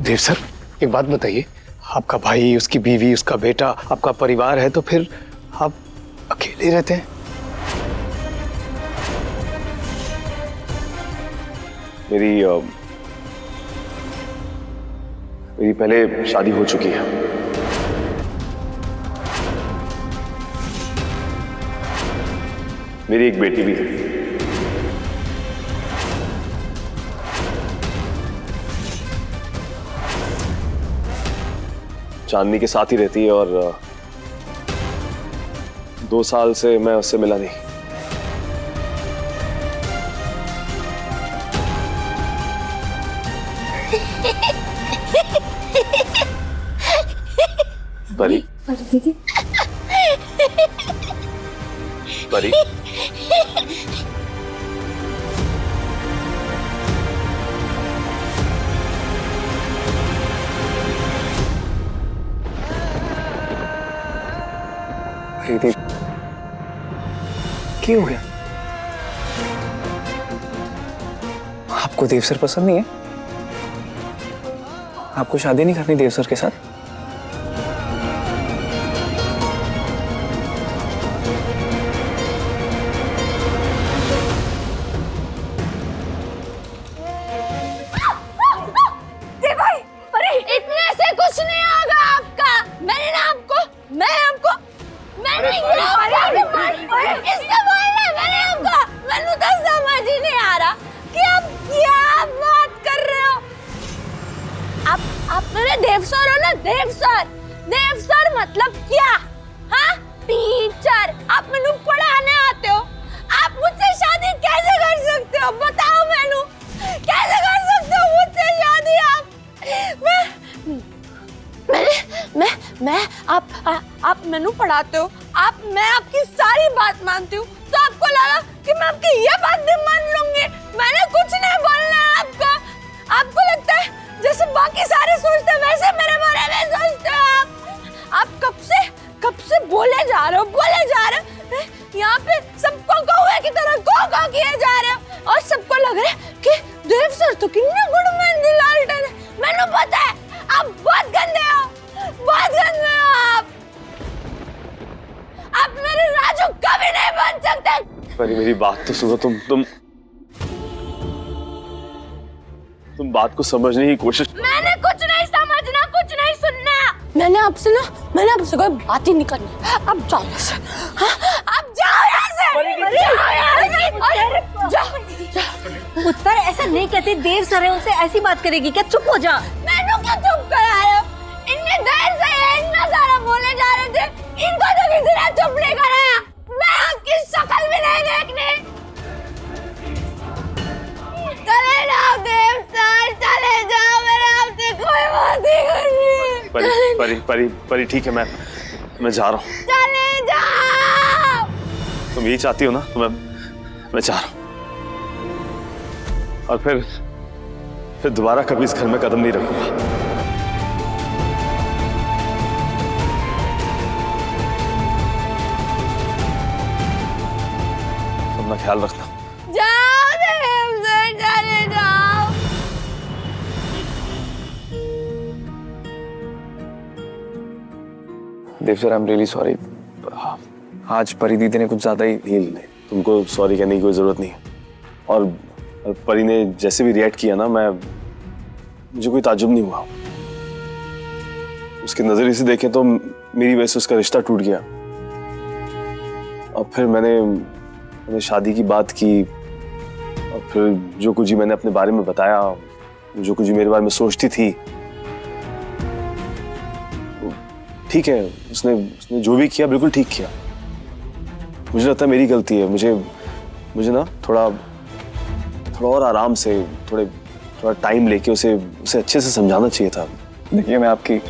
देव sir, एक बात बताइए, आपका भाई, उसकी बीवी, उसका बेटा, आपका परिवार है, तो फिर आप अकेले रहते हैं? मेरी पहले शादी हो चुकी है। मेरी एक बेटी भी है। चांदनी के साथ ही रहती है और 2 साल से मैं उससे मिला नहीं। परी, दीदी, परी, दीदी, क्या हो गया? आपको देव सर पसंद नहीं है? आपको शादी नहीं करनी देव सर के साथ? देव सर मतलब क्या? हाँ, टीचर। आप मैनू पढ़ाने आते हो। आप मुझसे शादी कैसे कर सकते हो? बताओ मैनू, कैसे कर सकते हो मुझसे शादी आप? आप मैनू पढ़ाते हो। मैं आपकी सारी बात मानती हूँ, तो आपको लगा कि मैं आपकी ये बात भी मान लूंगी? मैंने कुछ नहीं बोलना है आपको। आपको लगता है जैसे बाकी सारे सोचते हैं वैसे मेरे बारे में सोचते हो आप कब से बोले जा रहे हो। यहाँ पे सबको कौवे की तरह कौ किए जा रहे हो और सबको लग रहा है कि देव सर तो कितने गुड मेहंदी लालटेन है। मैंने पता है आप बहुत गंदे हो आप मेरे राजू कभी नहीं बन सकते। परी, मेरी बात तो सुनो। तुम बात को समझने की कोशिश। मैंने कुछ नहीं समझना, कुछ नहीं सुनना। मैंने आपसे कोई बात ही नहीं करनी। अब जाओ यहाँ से। हाँ, अब जाओ यहाँ से। उत्तर ऐसा नहीं कहती। देव सर है, उनसे ऐसी बात करेगी क्या? चुप हो जा। मैंने क्या चुप करा रहे हो? इतनी देर से इतना सारा बोले जा रहे थे, इनको तो किसी ने चुप नहीं कराया। मैं आपकी शक्ल भी नहीं देखनी। चले जाओ देव सर, चले जाओ। मैंने आपसे कोई बात नहीं करनी। परी, ठीक है, मैं जा रहा हूँ। चले जाओ। तुम यही चाहती हो ना? तो मैं जा रहा हूँ। और फिर दोबारा कभी इस घर में कदम नहीं रखूंगा। अपना ख्याल रखना। जाओ देव सर, चले जाओ। Dev sir, I am really sorry. आज परी दीदी ने कुछ ज्यादा ही। नहीं, तुमको सॉरी कहने की कोई जरूरत नहीं है। और परी ने जैसे भी रिएक्ट किया ना, मुझे कोई ताज्जुब नहीं हुआ। उसके नजरिए से देखें तो मेरी वजह से उसका रिश्ता टूट गया। और फिर मैंने शादी की बात की, और फिर जो कुछ मैंने अपने बारे में बताया, जो कुछ मेरे बारे में सोचती थी, ठीक है, उसने जो भी किया बिल्कुल ठीक किया। मुझे लगता है मेरी गलती है। मुझे ना थोड़ा और आराम से, थोड़ा टाइम लेके उसे अच्छे से समझाना चाहिए था। देखिए, मैं आपकी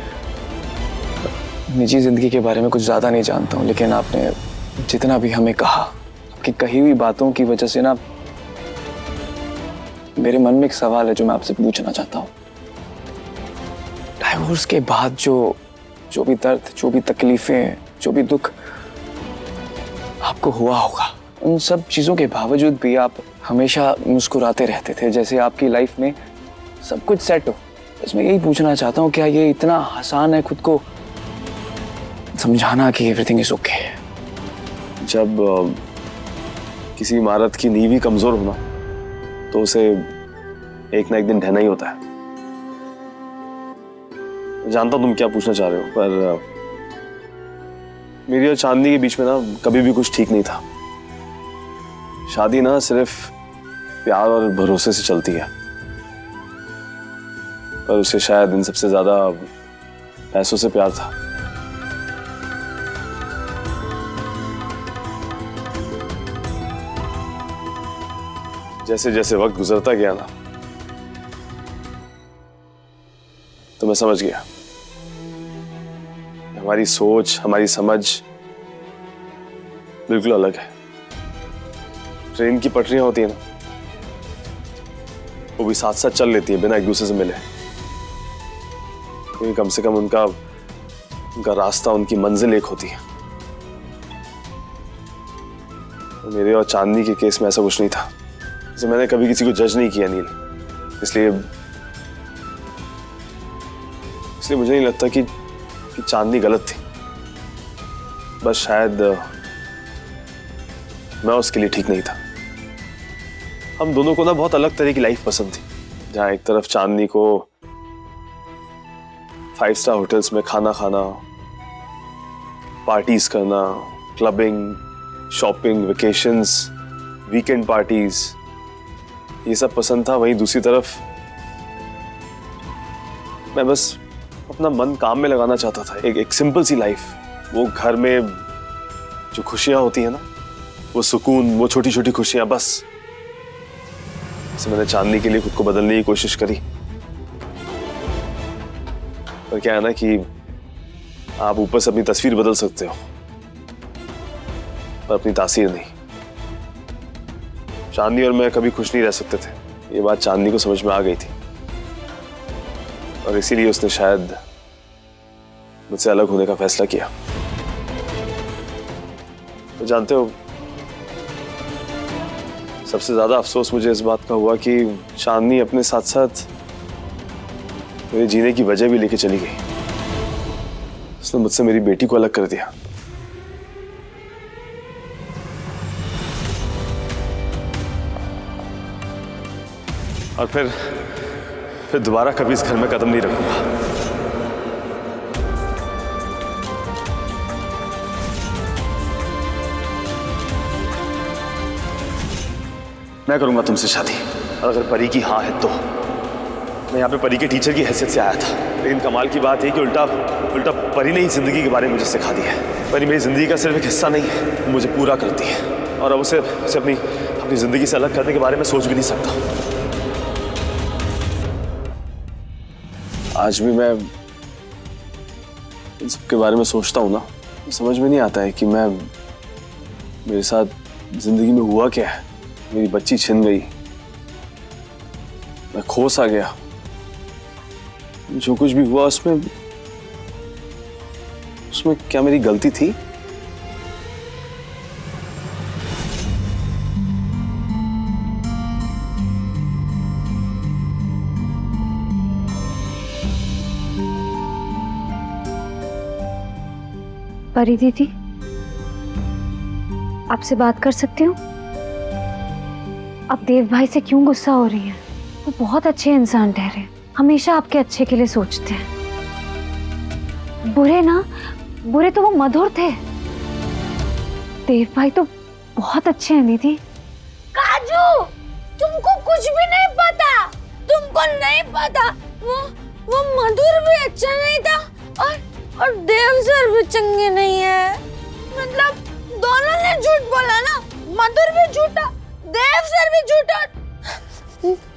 निजी जिंदगी के बारे में कुछ ज्यादा नहीं जानता हूँ, लेकिन आपने जितना भी हमें कहा, आपकी कही हुई बातों की वजह से ना मेरे मन में एक सवाल है जो मैं आपसे पूछना चाहता हूँ। डाइवोर्स के बाद जो भी दर्द, जो भी तकलीफें, जो भी दुख आपको हुआ होगा, उन सब चीजों के बावजूद भी आप हमेशा मुस्कुराते रहते थे, जैसे आपकी लाइफ में सब कुछ सेट हो। बस मैं यही पूछना चाहता हूँ, क्या ये इतना आसान है खुद को समझाना कि एवरीथिंग इज ओके? जब किसी इमारत की नींव ही कमजोर होना तो उसे एक ना एक दिन ढहना ही होता है। जानता हूं तुम क्या पूछना चाह रहे हो, पर मेरी और चांदनी के बीच में ना कभी भी कुछ ठीक नहीं था। शादी ना सिर्फ प्यार और भरोसे से चलती है, पर उसे शायद इन सबसे ज्यादा पैसों से प्यार था। जैसे जैसे वक्त गुजरता गया ना, तो मैं समझ गया हमारी सोच, हमारी समझ बिल्कुल अलग है। ट्रेन की पटरियां होती है ना, वो भी साथ साथ चल लेती है बिना एक दूसरे से मिले, क्योंकि कम से कम उनका रास्ता, उनकी मंजिल एक होती है। मेरे और चांदनी के केस में ऐसा कुछ नहीं था। जैसे मैंने कभी किसी को जज नहीं किया नील, इसलिए मुझे नहीं लगता कि चांदनी गलत थी। बस शायद मैं उसके लिए ठीक नहीं था। हम दोनों को ना बहुत अलग तरह की लाइफ पसंद थी, जहां एक तरफ चांदनी को 5 स्टार होटल्स में खाना खाना, पार्टीज करना, clubbing, shopping, vacations, weekend parties, ये सब पसंद था। वहीं दूसरी तरफ मैं बस अपना मन काम में लगाना चाहता था, एक सिंपल सी लाइफ। वो घर में जो खुशियां होती है ना, वो सुकून, वो छोटी छोटी खुशियां, बस। जैसे मैंने चांदनी के लिए खुद को बदलने की कोशिश करी, पर क्या है ना कि आप ऊपर से अपनी तस्वीर बदल सकते हो, पर अपनी तासीर नहीं। चांदनी और मैं कभी खुश नहीं रह सकते थे, ये बात चांदनी को समझ में आ गई थी, और इसीलिए उसने शायद मुझसे अलग होने का फैसला किया। तो जानते हो, सबसे ज्यादा अफसोस मुझे इस बात का हुआ कि चांदनी अपने साथ साथ मेरे जीने की वजह भी लेके चली गई। उसने मुझसे मेरी बेटी को अलग कर दिया। और फिर दोबारा कभी इस घर में कदम नहीं रखूंगा। मैं करूंगा तुमसे शादी, और अगर परी की हाँ है तो। मैं यहाँ पे परी के टीचर की हैसियत से आया था, लेकिन कमाल की बात है कि उल्टा परी ने ही जिंदगी के बारे में मुझे सिखा दिया है। परी मेरी जिंदगी का सिर्फ एक हिस्सा नहीं है, मुझे पूरा करती है, और अब उसे अपनी जिंदगी से अलग करने के बारे में सोच भी नहीं सकता। आज भी मैं इन सब के बारे में सोचता हूँ ना, समझ में नहीं आता है कि मेरे साथ जिंदगी में हुआ क्या है। मेरी बच्ची छिन गई, मैं खोस आ गया। जो कुछ भी हुआ उसमें क्या मेरी गलती थी? परी दीदी, आपसे बात कर सकती हूँ? आप देव भाई से क्यों गुस्सा हो रही हैं? वो बहुत अच्छे इंसान ठहरे, हमेशा आपके अच्छे के लिए सोचते हैं। बुरे तो वो मधुर थे। देव भाई तो बहुत अच्छे हैं दीदी। काजू, तुमको कुछ भी नहीं पता, तुमको नहीं पता। वो मधुर भी अच्छा नहीं था, और देव सर भी चंगे नहीं है। मतलब दोनों ने झूठ बोला ना, मधुर भी झूठा, देव सर भी झूठा।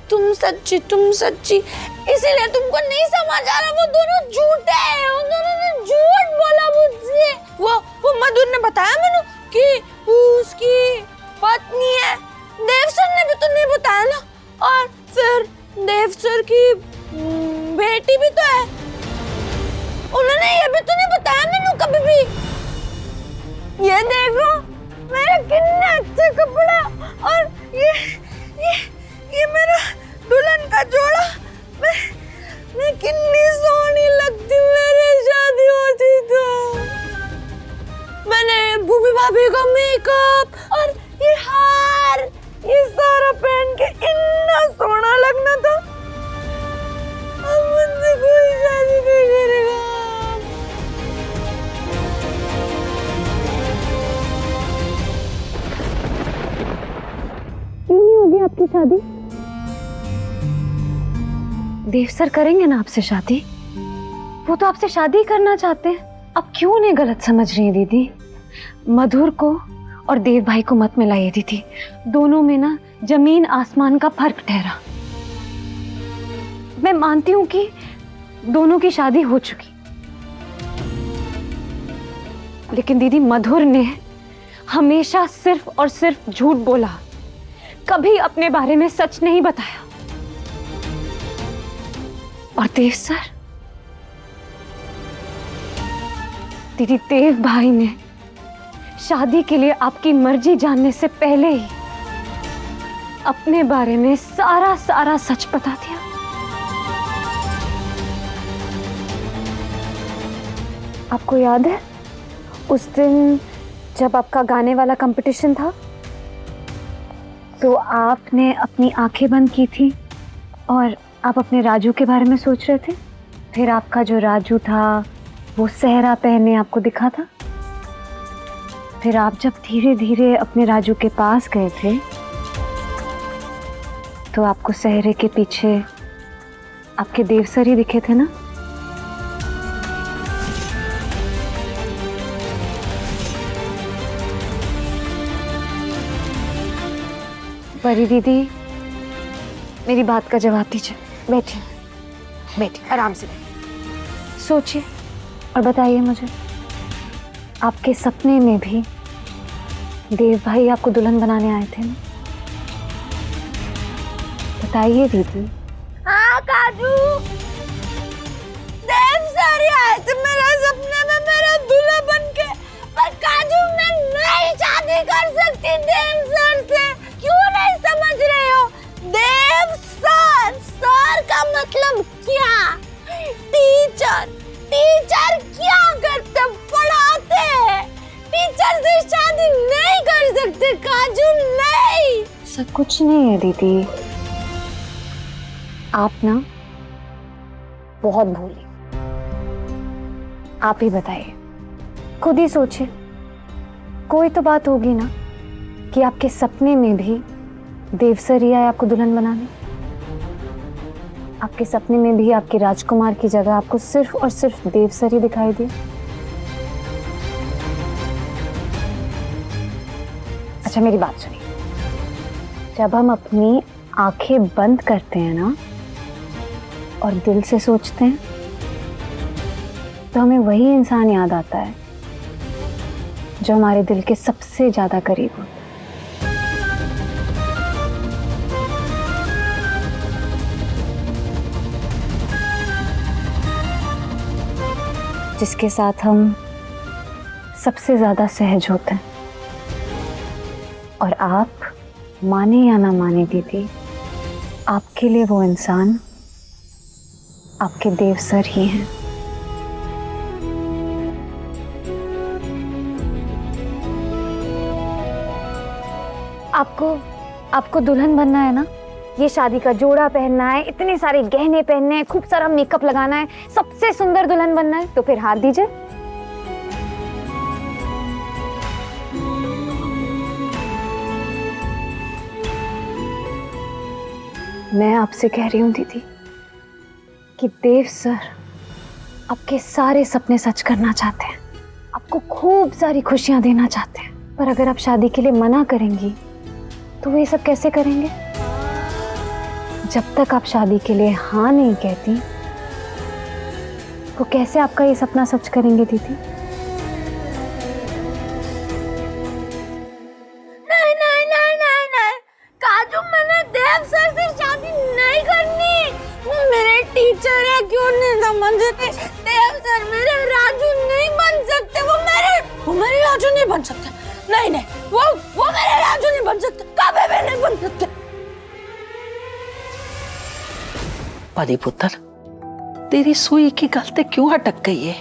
तुम सच्ची, इसीलिए तुमको नहीं समझ आ रहा। वो दोनों झूठे हैं, उन दोनों ने झूठ बोला मुझसे। वो मधुर ने बताया मैंने कि उसकी पत्नी है। देव सर ने भी तो नहीं बताया ना, और फिर देव सर की बेटी भी तो है, उन्होंने ये भी तो नहीं बताया मैंने कभी भी। ये देखो मेरे कितने अच्छे कपड़े, और ये मेरा दुल्हन का जोड़ा। मैं कितनी सोहनी लगती मेरी शादी होती तो। मैंने भूमि भाभी का मेकअप और ये हार ये सारा पहन के इतना सोना लगना था। अब मुझसे कोई शादी नहीं करेगा। क्यों नहीं होगी आपकी शादी? देव सर करेंगे ना आपसे शादी? वो तो आपसे शादी करना चाहते हैं। अब क्यों उन्हें गलत समझ रही है दीदी? मधुर को और देव भाई को मत मिलाइए दीदी। दोनों में ना जमीन आसमान का फर्क ठहरा। मैं मानती हूँ कि दोनों की शादी हो चुकी, लेकिन दीदी मधुर ने हमेशा सिर्फ और सिर्फ झूठ बोला, कभी अपने बारे में सच नहीं बताया। और देव सर, दीदी देव भाई ने शादी के लिए आपकी मर्जी जानने से पहले ही अपने बारे में सारा सच बता दिया। आपको याद है उस दिन जब आपका गाने वाला कंपटीशन था, तो आपने अपनी आंखें बंद की थी और आप अपने राजू के बारे में सोच रहे थे। फिर आपका जो राजू था वो सहरा पहने आपको दिखा था। फिर आप जब धीरे धीरे अपने राजू के पास गए थे, तो आपको सहरे के पीछे आपके देव सर ही दिखे थे ना? परी दीदी, मेरी बात का जवाब दीजिए। बैठिए बैठिए, आराम से सोचिए और बताइए मुझे, आपके सपने में भी देव भाई आपको दुल्हन बनाने आए थे ना? बताइए दीदी। हाँ काजू, देव सर आए थे मेरे सपने में मेरा दूल्हा बनके। पर काजू मैं नहीं शादी कर सकती देव सर से। क्यों नहीं समझ रहे हो? देव सर, सर का मतलब क्या? टीचर। टीचर क्या करते? पढ़ाते हैं। टीचर से शादी नहीं कर सकते काजू, नहीं। सब कुछ नहीं है दीदी, आप ना बहुत भोली। आप ही बताइए, खुद ही सोचिए, कोई तो बात होगी ना कि आपके सपने में भी देव सर ही आए आपको दुल्हन बनाने। आपके सपने में भी आपके राजकुमार की जगह आपको सिर्फ और सिर्फ देव सर ही दिखाई दिए। अच्छा मेरी बात सुनिए, जब हम अपनी आंखें बंद करते हैं ना और दिल से सोचते हैं, तो हमें वही इंसान याद आता है जो हमारे दिल के सबसे ज्यादा करीब हो। जिसके साथ हम सबसे ज्यादा सहज होते हैं। और आप माने या ना माने दीदी, आपके लिए वो इंसान आपके देव सर ही हैं। आपको दुल्हन बनना है ना? ये शादी का जोड़ा पहनना है, इतने सारे गहने पहनने हैं, खूब सारा मेकअप लगाना है, सबसे सुंदर दुल्हन बनना है, तो फिर हाथ दीजिए। मैं आपसे कह रही हूँ दीदी कि देव सर आपके सारे सपने सच करना चाहते हैं, आपको खूब सारी खुशियां देना चाहते हैं। पर अगर आप शादी के लिए मना करेंगी तो वो ये सब कैसे करेंगे? जब तक आप शादी के लिए हाँ नहीं कहती, वो कैसे आपका ये सपना सच करेंगे दीदी? नहीं नहीं नहीं नहीं नहीं काजू, मैंने देव सर से शादी नहीं करनी। वो मेरे टीचर है, क्यों नहीं समझते? देव सर मेरे राजू नहीं बन सकते। वो मेरे राजू नहीं बन सकते। नहीं नहीं, वो मेरे राजू नहीं बन सकते, कभी भी नहीं बन सकते। परी पुत्र, तेरी सुई की गलती क्यों अटक गई है?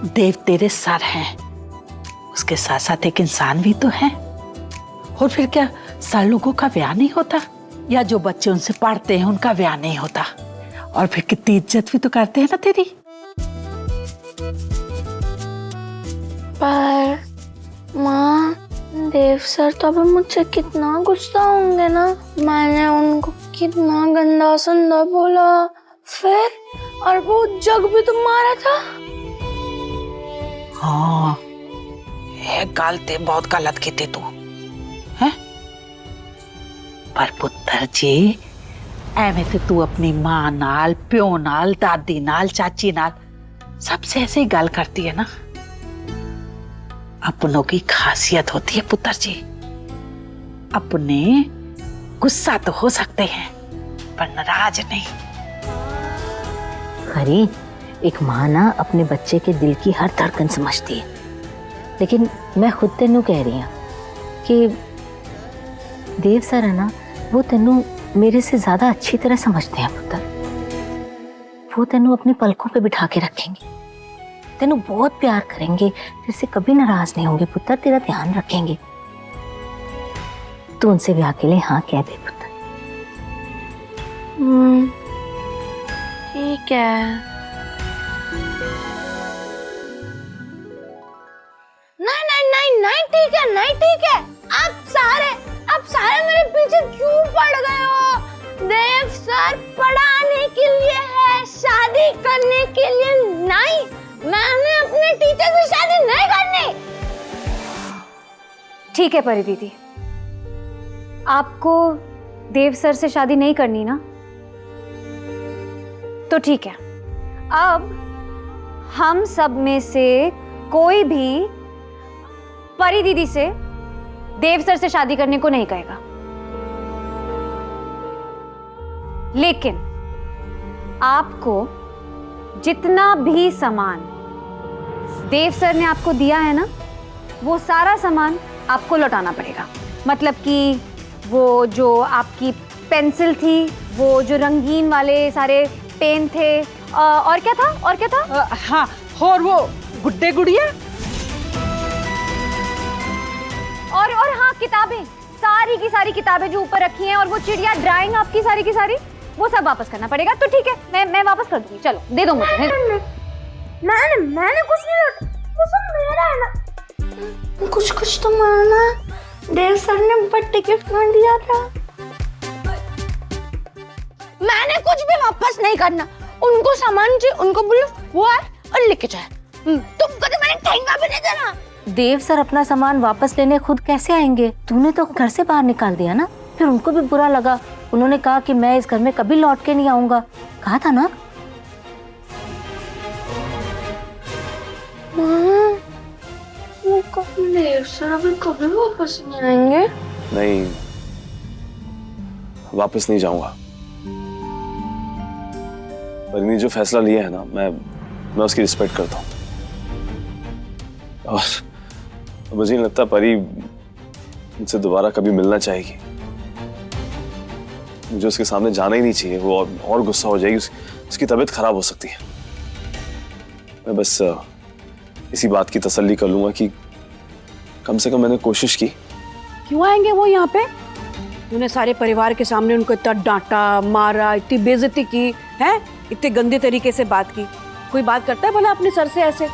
देव तेरे सर हैं, उसके साथ साथ एक इंसान भी तो है। और फिर क्या सर लोगों का ब्याह नहीं होता? या जो बच्चे उनसे पढ़ते हैं उनका ब्याह नहीं होता? और फिर कितनी इज्जत भी तो करते हैं ना तेरी। पर माँ, देव सर तो अभी मुझसे कितना गुस्सा होंगे ना। मैंने उनको कितना गंदा संदा बोला, फिर और वो जग भी तो मारा था। हाँ, ये गलती बहुत गलत की थी तू, हैं? पर पुत्र जी, एवें ते तू अपनी मां नाल, प्यो नाल, दादी नाल, चाची नाल सबसे ऐसे ही गल करती है ना। अपनों की खासियत होती है पुत्र जी, अपने गुस्सा तो हो सकते हैं पर नाराज नहीं। अरे एक माँ ना अपने बच्चे के दिल की हर धड़कन समझती है, लेकिन मैं खुद तेनू कह रही हूँ कि देव सर है ना, वो तेनू मेरे से ज्यादा अच्छी तरह समझते हैं पुत्र। वो तेनू अपनी पलकों पे बिठा के रखेंगे, तेनू बहुत प्यार करेंगे, जैसे कभी नाराज नहीं होंगे पुत्र, तेरा ध्यान रखेंगे। तू उनसे ब्याह के लिए हाँ कह दे पुत्र। ठीक है। नहीं नहीं नहीं नहीं, ठीक है, नहीं ठीक है। आप सारे मेरे पीछे क्यों पड़ गए हो? देव सर पढ़ाने के लिए है, शादी करने के लिए नहीं। मैंने अपने टीचर से शादी नहीं करनी। ठीक है परी दीदी, आपको देव सर से शादी नहीं करनी ना, तो ठीक है। अब हम सब में से कोई भी परी दीदी से देव सर से शादी करने को नहीं कहेगा, लेकिन आपको जितना भी सामान देव सर ने आपको दिया है ना, वो सारा सामान आपको लौटाना पड़ेगा। मतलब कि वो जो आपकी पेंसिल थी, वो जो रंगीन वाले सारे पेन थे, और क्या था, और क्या था? हाँ, और वो गुड्डे गुड़िया, और हाँ, किताबें, सारी की सारी किताबें जो ऊपर रखी हैं, और वो चिड़िया ड्राइंग आपकी सारी की सारी, वो सब वापस करना पड़ेगा। तो ठीक है, मैं वापस कर दूंगी। चलो दे दो मुझे। मैंने कुछ नहीं लौटा, वो सब मेरा है ना। कुछ तो माना, देव सर ने बर्थडे गिफ्ट में दिया था। मैंने कुछ भी वापस नहीं करना। उनको सामान चाहिए, उनको बोलो वो आए और लेके जाए। तुमको तो मैंने ठेंगा भी नहीं देना। देव सर अपना सामान वापस लेने खुद कैसे आएंगे? तूने तो घर से बाहर निकाल दिया ना, फिर उनको भी बुरा लगा। उन्होंने कहा कि मैं इस घर में कभी लौट के नहीं आऊंगा, कहा था ना। देव सर अभी कभी वापस नहीं आएंगे। नहीं, वापस नहीं जाऊंगा। परिणी जो फैसला लिया है ना, मैं उसकी रिस्पेक्ट करता हूँ। और मुझे नहीं लगता परी मुझसे दोबारा कभी मिलना चाहेगी। मुझे उसके सामने जाना ही नहीं चाहिए, वो और गुस्सा हो जाएगी, उसकी तबीयत खराब हो सकती है। मैं बस इसी बात की तसल्ली कर लूंगा कि कम से कम मैंने कोशिश की। क्यों आएंगे वो यहाँ पे? उन्हें सारे परिवार के सामने उनको इतना डांटा, मारा, इतनी बेइज्जती की है, इतने गंदे तरीके से बात की। कोई बात करता है भला अपने सर से ऐसे?